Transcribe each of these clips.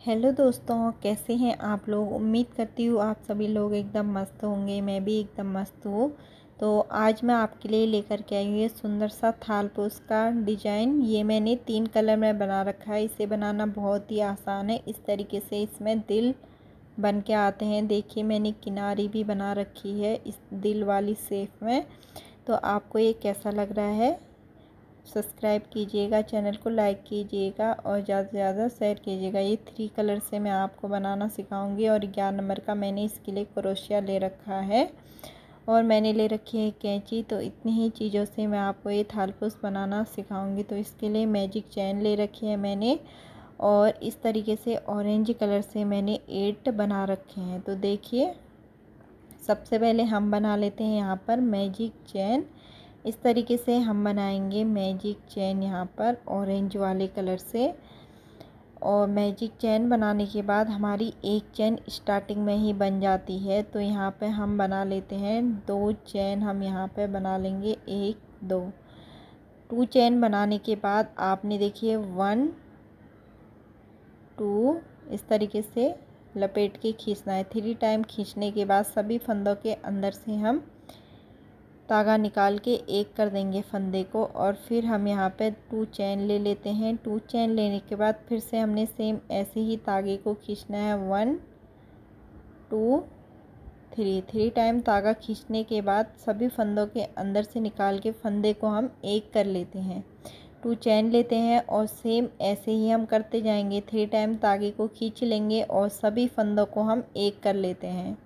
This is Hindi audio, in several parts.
हेलो दोस्तों, कैसे हैं आप लोग। उम्मीद करती हूँ आप सभी लोग एकदम मस्त होंगे। मैं भी एकदम मस्त हूँ। तो आज मैं आपके लिए लेकर के आई हूँ ये सुंदर सा थालपोश का डिजाइन। ये मैंने 3 कलर में बना रखा है। इसे बनाना बहुत ही आसान है। इस तरीके से इसमें दिल बन के आते हैं। देखिए, मैंने किनारी भी बना रखी है इस दिल वाली शेप में। तो आपको ये कैसा लग रहा है, सब्सक्राइब कीजिएगा, चैनल को लाइक कीजिएगा और ज़्यादा से ज़्यादा शेयर कीजिएगा। ये 3 कलर से मैं आपको बनाना सिखाऊंगी। और 11 नंबर का मैंने इसके लिए क्रोशिया ले रखा है और मैंने ले रखी है कैंची। तो इतनी ही चीज़ों से मैं आपको ये थालपोश बनाना सिखाऊंगी। तो इसके लिए मैजिक चैन ले रखी है मैंने और इस तरीके से ऑरेंज कलर से मैंने 8 बना रखे हैं। तो देखिए, सबसे पहले हम बना लेते हैं यहाँ पर मैजिक चैन। इस तरीके से हम बनाएंगे मैजिक चैन यहाँ पर ऑरेंज वाले कलर से। और मैजिक चैन बनाने के बाद हमारी एक चैन स्टार्टिंग में ही बन जाती है। तो यहाँ पे हम बना लेते हैं 2 चैन। हम यहाँ पे बना लेंगे 1 2 2 चैन बनाने के बाद आपने देखिए 1 2 इस तरीके से लपेट के खींचना है। 3 टाइम खींचने के बाद सभी फंदों के अंदर से हम धागा निकाल के एक कर देंगे फंदे को। और फिर हम यहाँ पे 2 चैन ले लेते हैं। 2 चैन लेने के बाद फिर से हमने सेम ऐसे ही धागे को खींचना है। 1 2 3 टाइम धागा खींचने के बाद सभी फंदों के अंदर से निकाल के फंदे को हम एक कर लेते हैं। 2 चैन लेते हैं और सेम ऐसे ही हम करते जाएंगे। 3 टाइम धागे को खींच लेंगे और सभी फंदों को हम एक कर लेते हैं।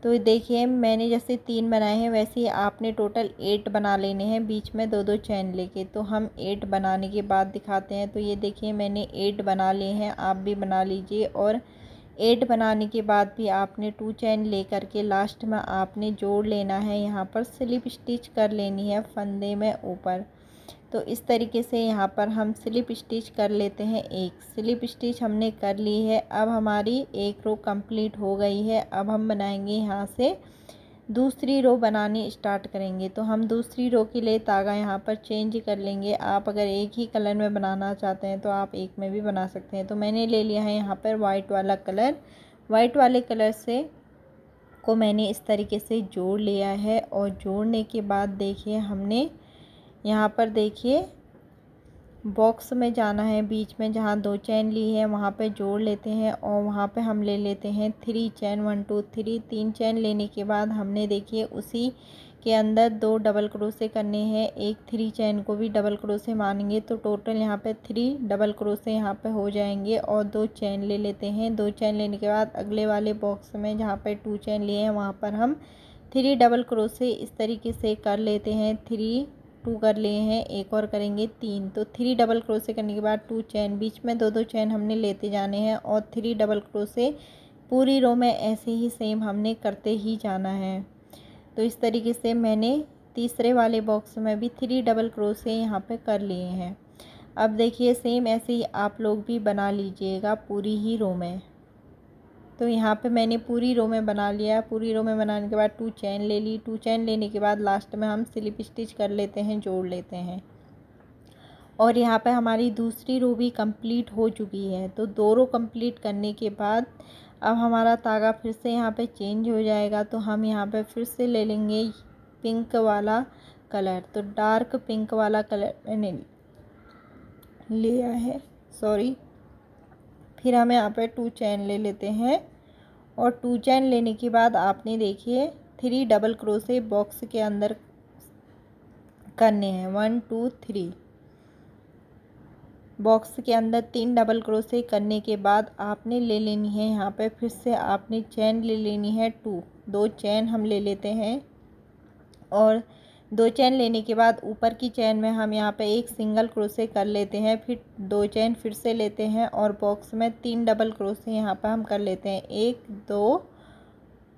तो देखिए, मैंने जैसे 3 बनाए हैं वैसे ही आपने टोटल 8 बना लेने हैं, बीच में 2 2 चैन लेके। तो हम 8 बनाने के बाद दिखाते हैं। तो ये देखिए, मैंने 8 बना लिए हैं, आप भी बना लीजिए। और 8 बनाने के बाद भी आपने 2 चैन ले करके लास्ट में आपने जोड़ लेना है। यहाँ पर स्लिप स्टिच कर लेनी है फंदे में ऊपर। तो इस तरीके से यहाँ पर हम स्लिप स्टिच कर लेते हैं। एक स्लिप स्टिच हमने कर ली है। अब हमारी एक रो कंप्लीट हो गई है। अब हम बनाएंगे यहाँ से दूसरी रो बनानी स्टार्ट करेंगे। तो हम दूसरी रो के लिए धागा यहाँ पर चेंज कर लेंगे। आप अगर एक ही कलर में बनाना चाहते हैं तो आप एक में भी बना सकते हैं। तो मैंने ले लिया है यहाँ पर वाइट वाला कलर। वाइट वाले कलर से को मैंने इस तरीके से जोड़ लिया है। और जोड़ने के बाद देखिए, हमने यहाँ पर देखिए बॉक्स में जाना है, बीच में जहाँ 2 चैन ली है वहाँ पे जोड़ लेते हैं। और वहाँ पे हम ले लेते हैं 3 चैन। 1 2 3 चैन लेने के बाद हमने देखिए उसी के अंदर 2 डबल क्रोशे करने हैं। एक 3 चैन को भी डबल क्रोशे मानेंगे तो टोटल यहाँ पे 3 डबल क्रोशे यहाँ पे हो जाएंगे। और 2 चैन ले लेते हैं। 2 चैन लेने के बाद अगले वाले बॉक्स में जहाँ पे 2 चैन लिए हैं वहाँ पर हम 3 डबल क्रोशे इस तरीके से कर लेते हैं। 3 2 कर लिए हैं, एक और करेंगे 3। तो 3 डबल क्रोशे करने के बाद 2 चैन, बीच में 2 2 चैन हमने लेते जाने हैं। और 3 डबल क्रोशे पूरी रो में ऐसे ही सेम हमने करते ही जाना है। तो इस तरीके से मैंने तीसरे वाले बॉक्स में भी 3 डबल क्रोशे यहाँ पे कर लिए हैं। अब देखिए, सेम ऐसे ही आप लोग भी बना लीजिएगा पूरी ही रो में। तो यहाँ पे मैंने पूरी रो में बना लिया। पूरी रो में बनाने के बाद 2 चैन ले ली। 2 चैन लेने के बाद लास्ट में हम स्लिप स्टिच कर लेते हैं, जोड़ लेते हैं। और यहाँ पे हमारी दूसरी रो भी कंप्लीट हो चुकी है। तो 2 रो कंप्लीट करने के बाद अब हमारा धागा फिर से यहाँ पे चेंज हो जाएगा। तो हम यहाँ पे फिर से ले लेंगे पिंक वाला कलर। तो डार्क पिंक वाला कलर मैंने लिया है, सॉरी। फिर हम यहाँ पे 2 चैन ले लेते हैं। और 2 चैन लेने के बाद आपने देखिए 3 डबल क्रोशे बॉक्स के अंदर करने हैं। 1 2 3 बॉक्स के अंदर 3 डबल क्रोशे करने के बाद आपने ले लेनी है यहाँ पे फिर से आपने चैन ले लेनी है 2 चैन हम ले लेते हैं। और 2 चैन लेने के बाद ऊपर की चैन में हम यहाँ पे एक सिंगल क्रोशे कर लेते हैं। फिर 2 चैन फिर से लेते हैं और बॉक्स में 3 डबल क्रोशे यहाँ पे हम कर लेते हैं। 1 2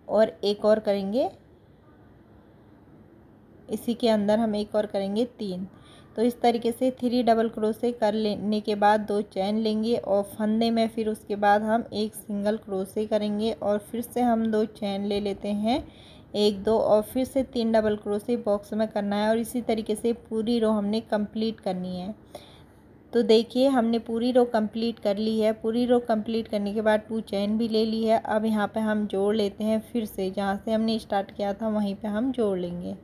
और एक और करेंगे, इसी के अंदर हम एक और करेंगे 3। तो इस तरीके से 3 डबल क्रोशे कर लेने के बाद 2 चैन लेंगे और फंदे में फिर उसके बाद हम एक सिंगल क्रोशे करेंगे। और फिर से हम 2 चैन ले लेते हैं, 1 2 और फिर से 3 डबल क्रोशे बॉक्स में करना है। और इसी तरीके से पूरी रो हमने कंप्लीट करनी है। तो देखिए हमने पूरी रो कंप्लीट कर ली है। पूरी रो कंप्लीट करने के बाद 2 चेन भी ले ली है। अब यहाँ पे हम जोड़ लेते हैं, फिर से जहाँ से हमने स्टार्ट किया था वहीं पे हम जोड़ लेंगे।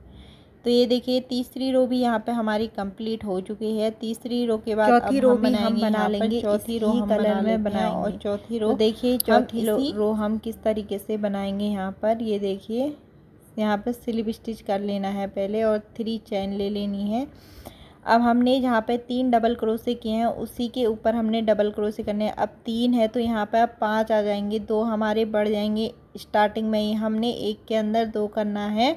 तो ये देखिए तीसरी रो भी यहाँ पे हमारी कंप्लीट हो चुकी है। तीसरी रो के बाद चौथी अब रो हम भी हम बनाएंगे बना यहाँ पर लेंगे, चौथी रो इसी हम कलर बना में लेते हैं। और बनाएंगे। चौथी रो तो देखिए हम चौथी रो हम किस तरीके से बनाएंगे यहाँ पर, ये देखिए यहाँ पर स्लिप स्टिच कर लेना है पहले और 3 चेन ले लेनी है। अब हमने जहाँ पे 3 डबल क्रोशे किए हैं उसी के ऊपर हमने डबल क्रोशे करने हैं। अब 3 है तो यहाँ पे अब 5 आ जाएंगे, 2 हमारे बढ़ जाएंगे। स्टार्टिंग में ही हमने एक के अंदर 2 करना है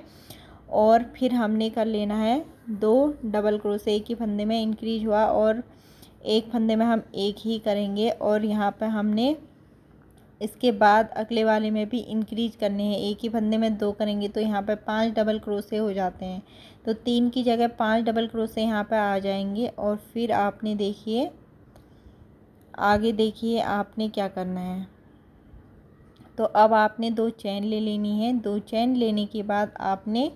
और फिर हमने कर लेना है 2 डबल क्रोशे। एक ही फंदे में इंक्रीज हुआ और एक फंदे में हम एक ही करेंगे और यहाँ पे हमने इसके बाद अगले वाले में भी इंक्रीज करने हैं। एक ही फंदे में 2 करेंगे तो यहाँ पे 5 डबल क्रोशे हो जाते हैं। तो 3 की जगह 5 डबल क्रोशे यहाँ पे आ जाएंगे। और फिर आपने देखिए आगे देखिए आपने क्या करना है। तो अब आपने 2 चेन ले लेनी है। 2 चेन लेने के बाद आपने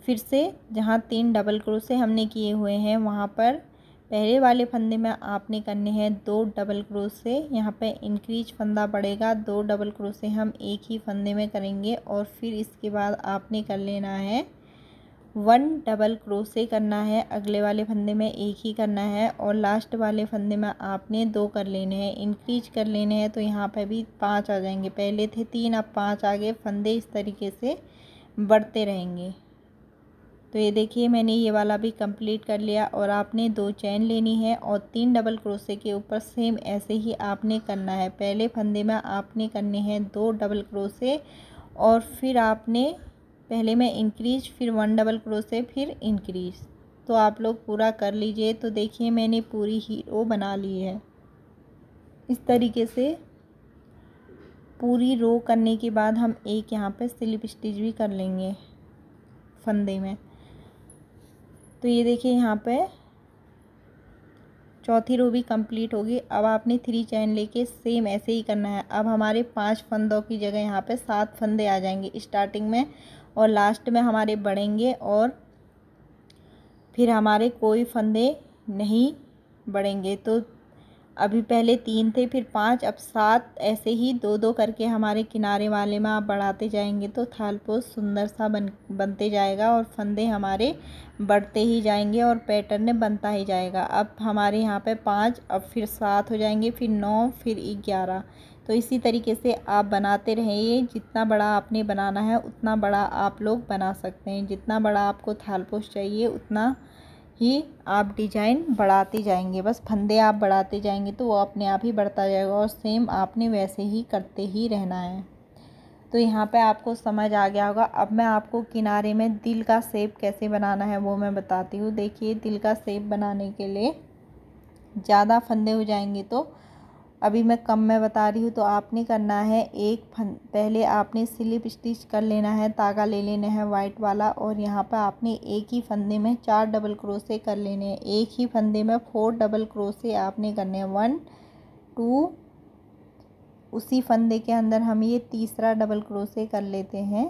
फिर से जहाँ 3 डबल क्रोशे हमने किए हुए हैं वहाँ पर पहले वाले फंदे में आपने करने हैं 2 डबल क्रोशे। यहाँ पे इंक्रीज फंदा पड़ेगा, 2 डबल क्रोशे हम एक ही फंदे में करेंगे। और फिर इसके बाद आपने कर लेना है 1 डबल क्रोशे करना है। अगले वाले फंदे में एक ही करना है और लास्ट वाले फंदे में आपने 2 कर लेने हैं, इंक्रीज कर लेने हैं। तो यहाँ पे भी 5 आ जाएंगे, पहले थे 3 अब 5 आ गए। फंदे इस तरीके से बढ़ते रहेंगे। तो ये देखिए मैंने ये वाला भी कंप्लीट कर लिया। और आपने 2 चेन लेनी है और 3 डबल क्रोशे के ऊपर सेम ऐसे ही आपने करना है। पहले फंदे में आपने करने हैं 2 डबल क्रोशे और फिर आपने पहले में इंक्रीज, फिर 1 डबल क्रोशे, फिर इंक्रीज। तो आप लोग पूरा कर लीजिए। तो देखिए मैंने पूरी ही रो बना ली है। इस तरीके से पूरी रो करने के बाद हम एक यहाँ पे स्लिप स्टिच भी कर लेंगे फंदे में। तो ये देखिए यहाँ पे चौथी रो भी कंप्लीट होगी। अब आपने 3 चेन लेके सेम ऐसे ही करना है। अब हमारे 5 फंदों की जगह यहाँ पे 7 फंदे आ जाएंगे स्टार्टिंग में और लास्ट में हमारे बढ़ेंगे और फिर हमारे कोई फंदे नहीं बढ़ेंगे। तो अभी पहले 3 थे, फिर 5, अब 7, ऐसे ही 2-2 करके हमारे किनारे वाले में आप बढ़ाते जाएंगे तो थालपोश सुंदर सा बनते जाएगा और फंदे हमारे बढ़ते ही जाएंगे और पैटर्न बनता ही जाएगा। अब हमारे यहाँ पे 5, अब फिर 7 हो जाएंगे, फिर 9, फिर 11। तो इसी तरीके से आप बनाते रहिए। जितना बड़ा आपने बनाना है उतना बड़ा आप लोग बना सकते हैं। जितना बड़ा आपको थालपोश चाहिए उतना ही आप डिजाइन बढ़ाते जाएंगे। बस फंदे आप बढ़ाते जाएंगे तो वो अपने आप ही बढ़ता जाएगा और सेम आपने वैसे ही करते ही रहना है। तो यहाँ पे आपको समझ आ गया होगा। अब मैं आपको किनारे में दिल का शेप कैसे बनाना है वो मैं बताती हूँ। देखिए दिल का शेप बनाने के लिए ज़्यादा फंदे हो जाएंगे तो अभी मैं कम में बता रही हूँ। तो आपने करना है पहले आपने स्लिप स्टिच कर लेना है, धागा ले लेना है वाइट वाला और यहाँ पर आपने एक ही फंदे में 4 डबल क्रोशे कर लेने हैं। एक ही फंदे में 4 डबल क्रोशे आपने करने हैं, 1 2। उसी फंदे के अंदर हम ये तीसरा डबल क्रोशे कर लेते हैं,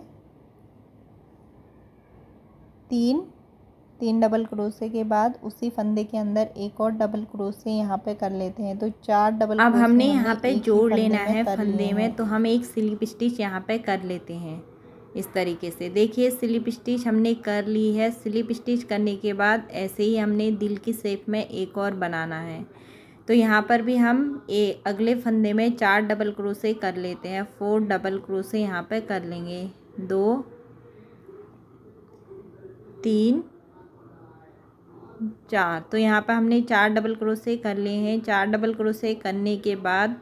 3 डबल क्रोशे के बाद उसी फंदे के अंदर एक और डबल क्रोशे यहाँ पे कर लेते हैं। तो 4 डबल अब क्रोशे हमने यहाँ पे एक ही जोड़ फंदे लेना में है कर लिए फंदे में, हैं। तो हम एक स्लिप स्टिच यहाँ पे कर लेते हैं इस तरीके से। देखिए स्लिप स्टिच हमने कर ली है। स्लिप स्टिच करने के बाद ऐसे ही हमने दिल की शेप में एक और बनाना है। तो यहाँ पर भी हम अगले फंदे में 4 डबल क्रोशे कर लेते हैं। 4 डबल क्रोशे यहाँ पे कर लेंगे, 2 3 4। तो यहाँ पर हमने 4 डबल क्रोशे कर लिए हैं। 4 डबल क्रोशे करने के बाद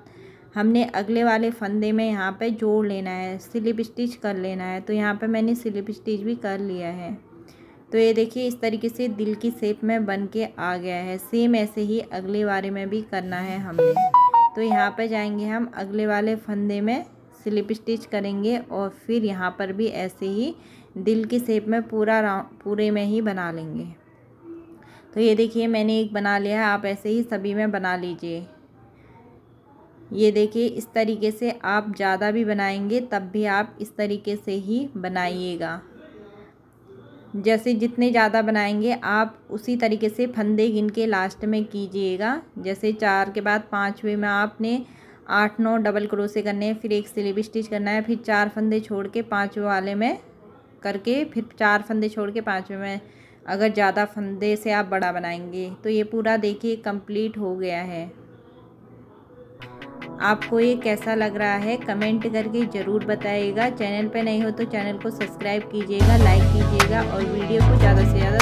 हमने अगले वाले फंदे में यहाँ पे जोड़ लेना है, स्लिप स्टिच कर लेना है। तो यहाँ पे मैंने स्लिप स्टिच भी कर लिया है। तो ये देखिए इस तरीके से दिल की शेप में बन के आ गया है। सेम ऐसे ही अगले वाले में भी करना है हमने। तो यहाँ पे जाएंगे हम अगले वाले फंदे में स्लिप स्टिच करेंगे और फिर यहाँ पर भी ऐसे ही दिल की शेप में पूरे में ही बना लेंगे। तो ये देखिए मैंने एक बना लिया है, आप ऐसे ही सभी में बना लीजिए। ये देखिए इस तरीके से आप ज़्यादा भी बनाएंगे तब भी आप इस तरीके से ही बनाइएगा। जैसे जितने ज़्यादा बनाएंगे आप उसी तरीके से फंदे गिन के लास्ट में कीजिएगा। जैसे 4 के बाद 5वें में आपने 8-9 डबल क्रोशे करने हैं, फिर एक स्लिप स्टिच करना है, फिर 4 फंदे छोड़ के 5वें वाले में करके फिर 4 फंदे छोड़ के 5वें में, अगर ज़्यादा फंदे से आप बड़ा बनाएंगे तो ये पूरा देखिए कंप्लीट हो गया है। आपको ये कैसा लग रहा है कमेंट करके ज़रूर बताइएगा। चैनल पे नए हो तो चैनल को सब्सक्राइब कीजिएगा, लाइक कीजिएगा और वीडियो को ज़्यादा से ज़्यादा